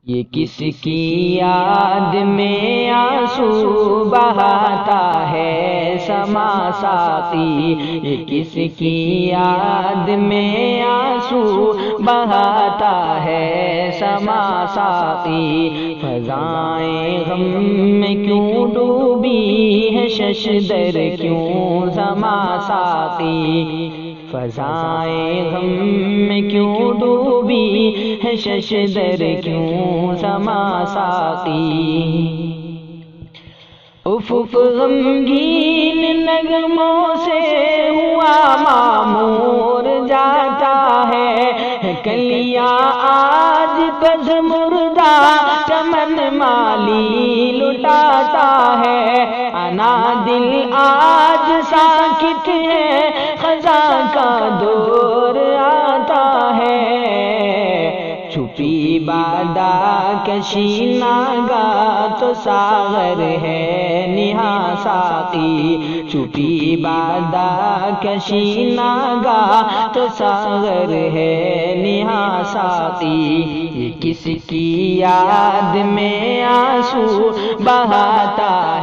یہ کس کی یاد میں آنسو بہاتا ہے سما ساقی، یہ کس کی یاد میں آنسو بہاتا ہے سما ساقی۔ فضائیں غم میں کیوں ڈوبی ہے ششدر کیوں سما ساقی، فضائیں غم میں کیوں ڈوبی ہے ششدر کیوں سما ساقی۔ افق غمگین نغموں سے ہوا معمور جاتا ہے، کلیاں آج پژمردہ چمن مالی لٹاتا ہے، انا دل آج ساکت ہے خزاں کا دور آتا ہے، چھپی بادا کشی ناگا تو ساغر ہے نہا ساقی، چھپی بادا کشی ناگا تو ساغر ہے نہا ساقی۔ یہ کس کی یاد میں آنسو بہاتا